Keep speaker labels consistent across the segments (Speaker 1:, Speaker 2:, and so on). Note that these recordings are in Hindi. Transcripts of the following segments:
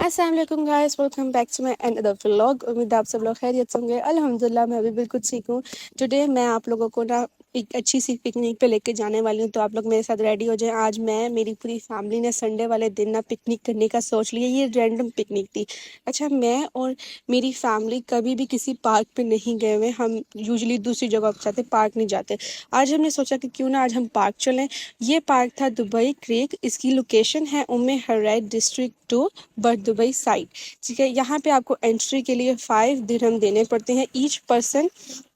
Speaker 1: अस्सलाम वालेकुम guys, welcome back to my another vlog. उम्मीद है आप सब लोग खैरियत से होंगे। अल्हम्दुलिल्लाह मैं भी बिल्कुल ठीक हूँ। टुडे मैं आप लोगों को ना एक अच्छी सी पिकनिक पे लेके जाने वाली हूँ, तो आप लोग मेरे साथ रेडी हो जाएं। आज मैं मेरी पूरी फैमिली ने संडे वाले दिन ना पिकनिक करने का सोच लिया। ये रैंडम पिकनिक थी। अच्छा, मैं और मेरी फैमिली कभी भी किसी पार्क पे नहीं गए हुए। हम यूजली दूसरी जगह पे जाते, पार्क नहीं जाते। आज हमने सोचा कि क्यों ना आज हम पार्क चलें। ये पार्क था दुबई क्रेक। इसकी लोकेशन है उम्मे हराइट डिस्ट्रिक्ट 2 बट दुबई साइड। ठीक है, यहाँ पे आपको एंट्री के लिए 5 दिरहम देने पड़ते हैं ईच पर्सन।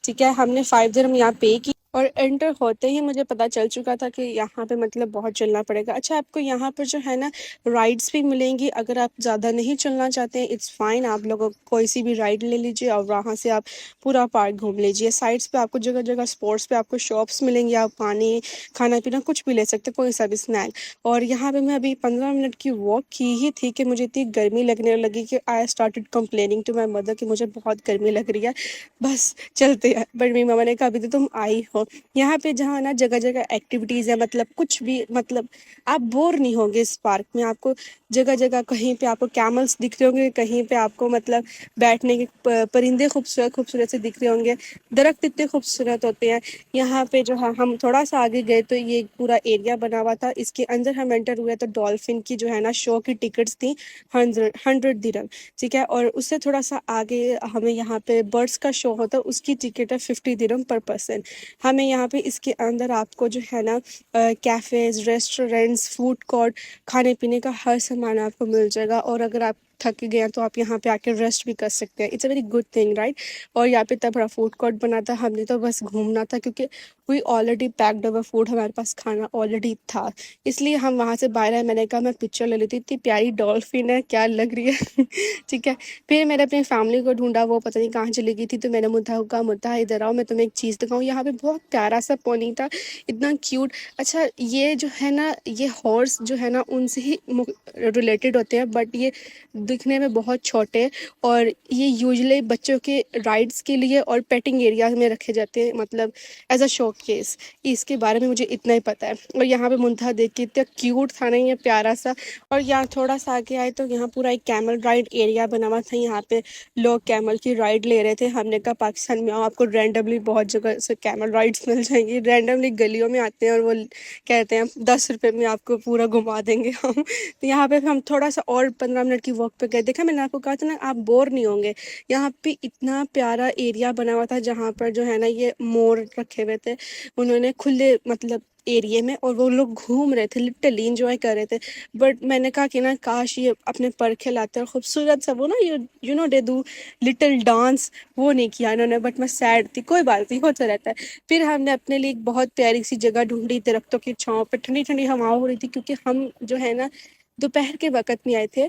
Speaker 1: ठीक है, हमने 5 दिरहम यहाँ पे की और एंटर होते ही मुझे पता चल चुका था कि यहाँ पे मतलब बहुत चलना पड़ेगा। अच्छा, आपको यहाँ पर जो है ना राइड्स भी मिलेंगी। अगर आप ज़्यादा नहीं चलना चाहते हैं, इट्स फाइन, आप लोगों कोई सी भी राइड ले लीजिए और वहाँ से आप पूरा पार्क घूम लीजिए। साइड्स पे आपको जगह जगह स्पॉट्स पे आपको शॉप्स मिलेंगी, आप पानी खाना पीना कुछ भी ले सकते, कोई सा भी स्नैक। और यहाँ पे मैं अभी 15 मिनट की वॉक की ही थी कि मुझे इतनी गर्मी लगने लगी कि I started complaining to my mother कि मुझे बहुत गर्मी लग रही है, बस चलते हैं। बट मेरी मामा ने कहा अभी तो तुम आई हो। यहाँ पे जहाँ ना जगह जगह एक्टिविटीज़ है, मतलब कुछ भी, मतलब आप बोर नहीं होंगे इस पार्क में। आपको जगह जगह कहीं पे आपको कैमल्स दिख रहे होंगे, कहीं पे आपको मतलब बैठने के परिंदे खूबसूरत खूबसूरत से दिख रहे होंगे। दरख्त इतने खूबसूरत होते हैं। यहाँ पे जो है हम थोड़ा सा आगे गए तो ये पूरा एरिया बना हुआ था। इसके अंदर हम एंटर हुए तो डॉल्फिन की जो है ना शो की टिकट्स थी 100 दिरहम। ठीक है, और उससे थोड़ा सा आगे हमें यहाँ पे बर्ड्स का शो होता है, उसकी टिकट है 50 दिरहम पर पर्सन। हमें यहाँ पे इसके अंदर आपको जो है ना कैफ़ेज़, रेस्टोरेंट्स, फूड कोर्ट, खाने पीने का हर सामान आपको मिल जाएगा। और अगर आप थक गए हैं तो आप यहाँ पे आके रेस्ट भी कर सकते हैं। It's a very good thing, right. और यहाँ पे इतना बड़ा फूड कोर्ट बना था, हमने तो बस घूमना था क्योंकि we already packed our food, हमारे पास खाना ऑलरेडी था, इसलिए हम वहाँ से बाहर आए। मैंने कहा मैं पिक्चर ले लेती, इतनी प्यारी डॉल्फिन है, क्या लग रही है। ठीक है, फिर मैंने अपनी फैमिली को ढूंढा, वो पता नहीं कहाँ चली गई थी, तो मैंने मुद्दा को कहा मुद्दा इधर आओ, मैं तुम्हें एक चीज़ दिखाऊँ। यहाँ पे बहुत प्यारा सा पोनी था, इतना क्यूट। अच्छा, ये जो है ना, ये हॉर्स जो है ना उनसे ही रिलेटेड होते हैं, बट ये दिखने में बहुत छोटे, और ये यूजुअली बच्चों के राइड्स के लिए और पेटिंग एरिया में रखे जाते हैं, मतलब एज अ शो केस। इसके बारे में मुझे इतना ही पता है। और यहाँ पे मुंथा देख के इतना क्यूट था ना, ये प्यारा सा। और यहाँ थोड़ा सा आगे आए तो यहाँ पूरा एक कैमल राइड एरिया बना हुआ था। यहाँ पे लोग कैमल की राइड ले रहे थे। हमने कहा पाकिस्तान में आओ, आपको रैंडमली बहुत जगह से कैमल राइड्स मिल जाएंगी। रैंडमली गलियों में आते हैं और वो कहते हैं 10 रुपये में आपको पूरा घुमा देंगे हम। तो यहाँ पे हम थोड़ा सा और 15 मिनट की वॉक पे गए। देखा, मैंने आपको कहा था ना आप बोर नहीं होंगे। यहाँ पे इतना प्यारा एरिया बना हुआ था जहाँ पर जो है ना ये मोर रखे हुए थे उन्होंने खुले मतलब एरिया में, और वो लोग घूम रहे थे, लिटरली इंजॉय कर रहे थे। बट मैंने कहा कि ना काश ये अपने पर खिलाते और खूबसूरत सा वो ना you know they do little dance, वो नहीं किया इन्होंने। बट मैं सैड थी, कोई बात नहीं, होता रहता है। फिर हमने अपने लिए एक बहुत प्यारी सी जगह ढूंढी, दरख्तों की छांव पे, ठंडी ठंडी हवा हो रही थी, क्योंकि हम जो है ना दोपहर के वक़्त में आए थे।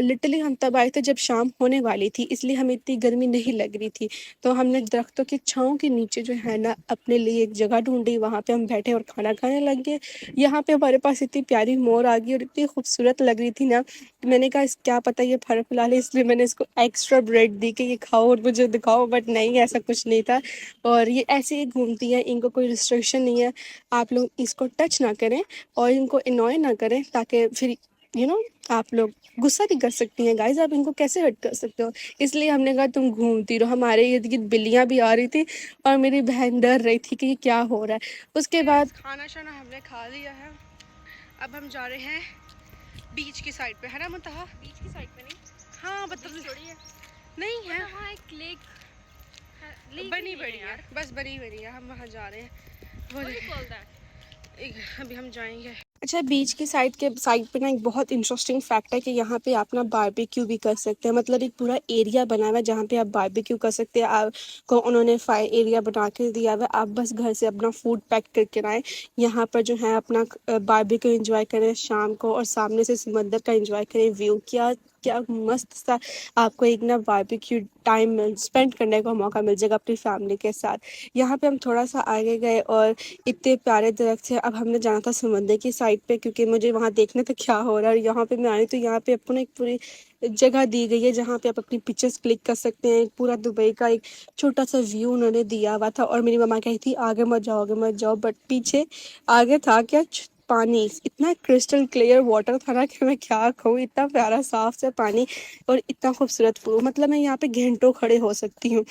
Speaker 1: लिटरली हम तब आए थे जब शाम होने वाली थी, इसलिए हमें इतनी गर्मी नहीं लग रही थी। तो हमने दरख्तों की छाँव के नीचे जो है ना अपने लिए एक जगह ढूँढी, वहाँ पे हम बैठे और खाना खाने लग गए। यहाँ पे हमारे पास इतनी प्यारी मोर आ गई और इतनी खूबसूरत लग रही थी ना, मैंने कहा इस क्या पता ये फल फूल है, इसलिए मैंने इसको एक्स्ट्रा ब्रेड दी कि ये खाओ और मुझे दिखाओ। बट नहीं, ऐसा कुछ नहीं था। और ये ऐसे ही घूमती हैं, इनको कोई रिस्ट्रिक्शन नहीं है। आप लोग इसको टच ना करें और इनको इनॉय ना करें, ताकि फिर आप लोग गुस्सा भी कर सकती हैं। गाइस, आप इनको कैसे हर्ट कर सकते हो। इसलिए हमने कहा तुम घूमती रहो। हमारे इर्द गिर्द बिल्लियाँ भी आ रही थी और मेरी बहन डर रही थी कि ये क्या हो रहा है। उसके बाद खाना शाना हमने खा लिया है। अब हम जा रहे हैं बीच की साइड पे, है ना मुंतहा?
Speaker 2: बीच की साइड पे नहीं,
Speaker 1: हाँ मतलब
Speaker 2: थोड़ी है,
Speaker 1: नहीं है,
Speaker 2: वहाँ एक लेक
Speaker 1: बनी बड़ी है, बस बनी बनी है। हम वहाँ जा रहे हैं, अभी हम जाएंगे। अच्छा, बीच की साइड पे ना एक बहुत इंटरेस्टिंग फैक्ट है कि यहाँ पे आप ना बारबेक्यू भी कर सकते हैं। मतलब एक पूरा एरिया बना हुआ है जहाँ पे आप बारबेक्यू कर सकते हैं। आपको उन्होंने फायर एरिया बना के दिया हुआ है, आप बस घर से अपना फूड पैक करके आए, यहाँ पर जो है अपना बारबेक्यू एंजॉय करें शाम को, और सामने से समंदर का एंजॉय करें व्यू। क्या क्या मस्त सा आपको एक ना बारबेक्यू टाइम स्पेंड करने का मौका मिल जाएगा अपनी फैमिली के साथ। यहाँ पे हम थोड़ा सा आगे गए और इतने प्यारे दरख्त हैं। अब हमने जाना था समंदर की साइड पे, क्योंकि मुझे वहाँ देखने था क्या हो रहा है। यहाँ पे मैं आई तो यहाँ पे आपको ना एक पूरी जगह दी गई है जहाँ पे आप अपनी पिक्चर्स क्लिक कर सकते हैं। पूरा दुबई का एक छोटा सा व्यू उन्होंने दिया हुआ था, और मेरी मम्मा कही थी आगे मत जाओ, आगे मत जाओ, बट पीछे आगे था क्या पानी इतना क्रिस्टल क्लियर वाटर था ना कि मैं क्या कहूँ, इतना प्यारा साफ से पानी और इतना खूबसूरत व्यू, मतलब मैं यहाँ पे घंटों खड़े हो सकती हूँ।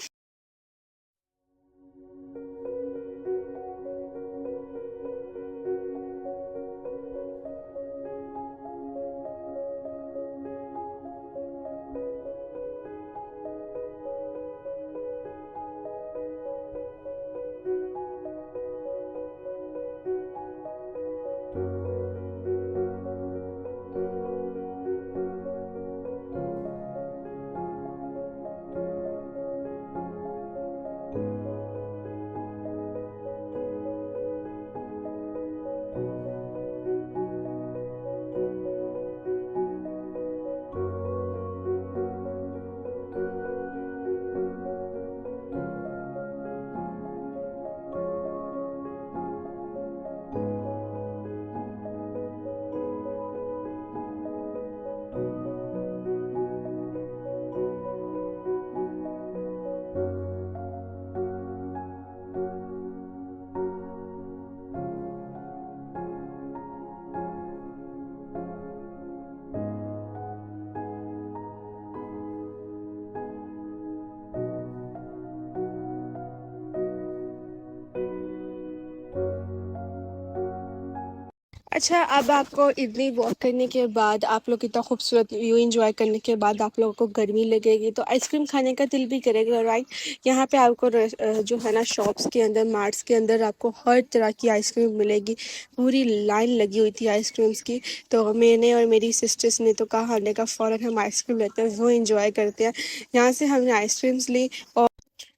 Speaker 1: अच्छा, अब आपको इतनी वॉक करने के बाद, आप लोग इतना खूबसूरत व्यू एंजॉय करने के बाद आप लोगों को गर्मी लगेगी तो आइसक्रीम खाने का दिल भी करेगा, राइट। यहाँ पे आपको जो है ना शॉप्स के अंदर, मार्ट्स के अंदर आपको हर तरह की आइसक्रीम मिलेगी। पूरी लाइन लगी हुई थी आइसक्रीम्स की। तो मैंने और मेरी सिस्टर्स ने तो कहा हमने का फ़ौरन हम आइसक्रीम लेते हैं, वो इंजॉय करते हैं। यहाँ से हमने आइसक्रीम्स ली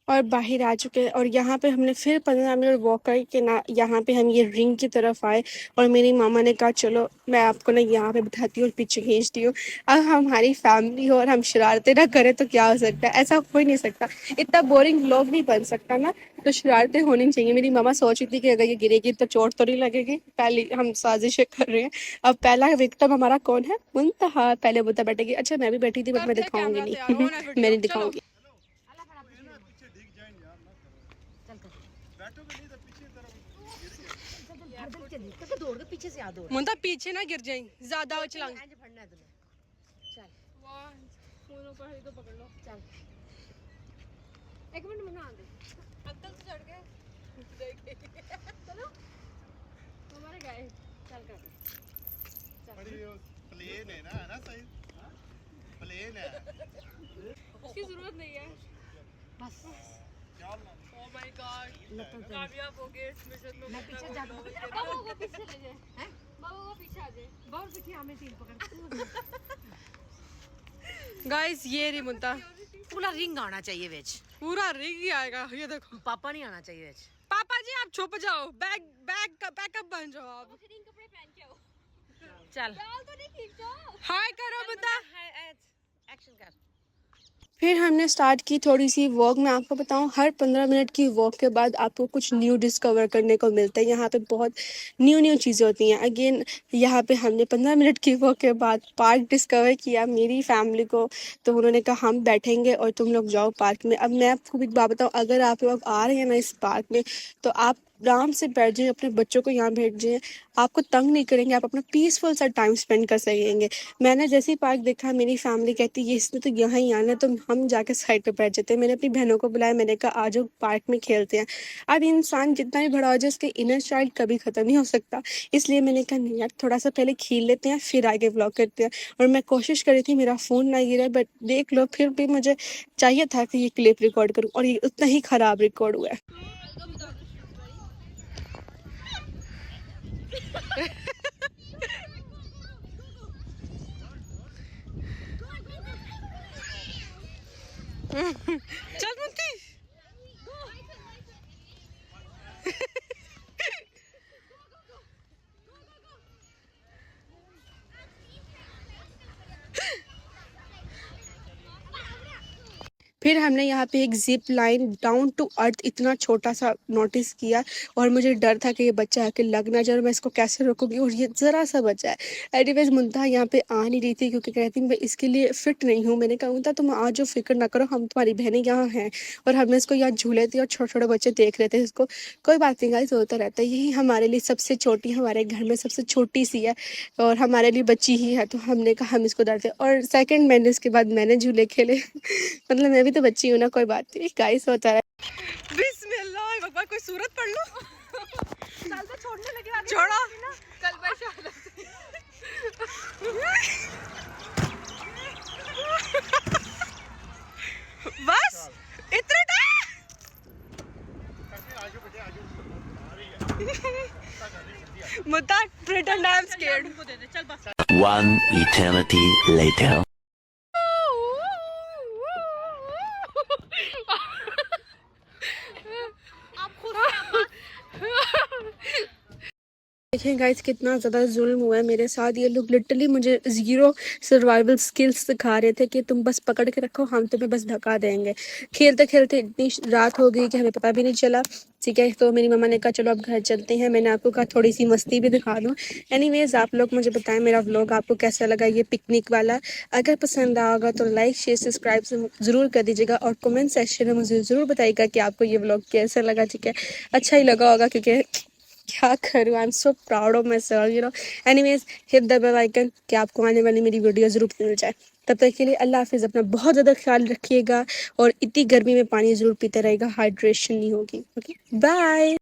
Speaker 1: और बाहर आ चुके हैं, और यहाँ पे हमने फिर 15 मिनट वॉक करके ना यहाँ पे हम ये रिंग की तरफ आए। और मेरी मामा ने कहा चलो मैं आपको ना यहाँ पे बिठाती हूँ और पीछे खींचती हूँ। अब हमारी फैमिली हो और हम शरारतें ना करें तो क्या हो सकता है, ऐसा हो ही नहीं सकता। इतना बोरिंग व्लॉग नहीं बन सकता ना, तो शरारतें होनी चाहिए। मेरी मामा सोच रही थी कि अगर ये गिरेगी तो चोट तो नहीं लगेगी, पहले हम साजिशें कर रहे हैं। अब पहला विक्टिम हमारा कौन है, मुंतहा। पहले मुंतहा बैठेगी। अच्छा मैं भी बैठी थी बट मैं दिखाऊंगी नहीं मैं नहीं दिखाऊंगी।
Speaker 2: पीछे से आ दो
Speaker 1: मुंता पीछे ना गिर जाए, ज्यादा उछलांग।
Speaker 2: चल
Speaker 1: तो पकड़ लो।
Speaker 2: चल 1 मिनट में ना आ दे
Speaker 1: अंकल से चढ़ गए।
Speaker 2: चलो हमारे गए चल कर
Speaker 3: प्लेन है ना सही प्लेन है,
Speaker 1: उसकी जरूरत नहीं है
Speaker 2: बस।
Speaker 1: ओह माय गॉड, कामयाब हो गए इस मिशन में।
Speaker 2: मैं पीछे जा दूँ
Speaker 1: बाबू को पीछे ले जाए, हैं बाबू को पीछे आ जाए।
Speaker 2: बहुत पीछे हमें 3 पकड़
Speaker 1: गाइस ये रही मुंता,
Speaker 2: पूरा रिंग आना चाहिए बेच,
Speaker 1: पूरा रिंग ही आएगा। ये देखो
Speaker 2: पापा नहीं आना चाहिए बेच।
Speaker 1: पापा जी आप छुप जाओ, बैकअप बन जाओ आप।
Speaker 2: कपड़े पहन के आओ। चल
Speaker 1: बाल तो नहीं खींचो। हाय करो मुंता,
Speaker 2: एक्शन कर।
Speaker 1: फिर हमने स्टार्ट की थोड़ी सी वॉक। मैं आपको बताऊं, हर 15 मिनट की वॉक के बाद आपको कुछ न्यू डिस्कवर करने को मिलता है। यहाँ पे बहुत न्यू चीज़ें होती हैं। अगेन यहाँ पे हमने 15 मिनट की वॉक के बाद पार्क डिस्कवर किया मेरी फैमिली को। तो उन्होंने कहा हम बैठेंगे और तुम लोग जाओ पार्क में। अब मैं आपको एक बात बताऊँ, अगर आप लोग आ रहे हैं ना इस पार्क में, तो आप आराम से बैठ जाइए, अपने बच्चों को यहाँ भेज जाइए, आपको तंग नहीं करेंगे, आप अपना पीसफुल सा टाइम स्पेंड कर सकेंगे। मैंने जैसे ही पार्क देखा, मेरी फैमिली कहती है इसने तो यहाँ ही आना है, तो हम जाके साइड पे बैठ जाते हैं। मैंने अपनी बहनों को बुलाया, मैंने कहा आज पार्क में खेलते हैं। अब इंसान जितना भी बड़ा हो जाए, उसके इनर चाइल्ड कभी ख़त्म नहीं हो सकता। इसलिए मैंने कहा नहीं यार, थोड़ा सा पहले खेल लेते हैं फिर आगे व्लॉग करते हैं। और मैं कोशिश कर रही थी मेरा फ़ोन ना गिरे, बट देख लो फिर भी मुझे चाहिए था कि ये क्लिप रिकॉर्ड करूँ, और ये उतना ही ख़राब रिकॉर्ड हुआ है। चल मुंती। फिर हमने यहाँ पे एक zip line down to earth इतना छोटा सा नोटिस किया और मुझे डर था कि ये बच्चा आके लग ना जाए और मैं इसको कैसे रोकूंगी, और ये ज़रा सा बच्चा है। एनीवेज मुंतहा यहाँ पे आ नहीं रही थी क्योंकि कहती मैं इसके लिए फ़िट नहीं हूँ। मैंने कहा मुंतहा तुम आज जो फिक्र ना करो, हम तुम्हारी बहनें यहाँ हैं। और हमने इसको यहाँ झूले थे और छोटे छोटे बच्चे देख रहे थे इसको। कोई बात नहीं गाइस, होता रहता है। यही हमारे लिए सबसे छोटी, हमारे घर में सबसे छोटी सी है और हमारे लिए बच्ची ही है, तो हमने कहा हम इसको डरते। और सेकंड मैंने इसके बाद मैंने झूले खेले मतलब मैं भी तो बच्ची हूँ ना, कोई बात नहीं गाइस, होता है। बिस्मिल्लाह भगवान, कोई सूरत पढ़ लो।
Speaker 2: साल तो छोड़ने लगे आगे
Speaker 1: छोड़ा
Speaker 2: कल बरसात
Speaker 1: बस इतना
Speaker 3: आजू बेटे आजू आ रही है
Speaker 1: मुद्दा प्रिटेंड आई एम स्केर्ड।
Speaker 2: को दे दे चल बस।
Speaker 4: One eternity later.
Speaker 2: आप खुद
Speaker 1: देखें गाइस कितना ज़्यादा जुल्म हुआ है मेरे साथ। ये लोग लिटरली मुझे ज़ीरो सर्वाइवल स्किल्स सिखा रहे थे कि तुम बस पकड़ के रखो, हम तुम्हें बस धक्का देंगे। खेलते खेलते इतनी रात हो गई कि हमें पता भी नहीं चला। ठीक है, तो मेरी मम्मा ने कहा चलो अब घर चलते हैं। मैंने आपको कहा थोड़ी सी मस्ती भी दिखा दूँ। एनीवेज आप लोग मुझे बताएं मेरा व्लॉग आपको कैसा लगा, ये पिकनिक वाला। अगर पसंद आएगा तो लाइक शेयर सब्सक्राइब ज़रूर कर दीजिएगा और कमेंट सेक्शन में मुझे ज़रूर बताइएगा कि आपको ये व्लॉग कैसा लगा। ठीक है, अच्छा ही लगा होगा क्योंकि क्या करूँ, I am so proud of myself you know. Anyways hit the bell icon कि आपको आने वाली मेरी वीडियो ज़रूर मिल जाए। तब तक के लिए अल्लाह हाफिज़, अपना बहुत ज़्यादा ख्याल रखिएगा और इतनी गर्मी में पानी ज़रूर पीते रहेगा, हाइड्रेशन नहीं होगी। Okay bye.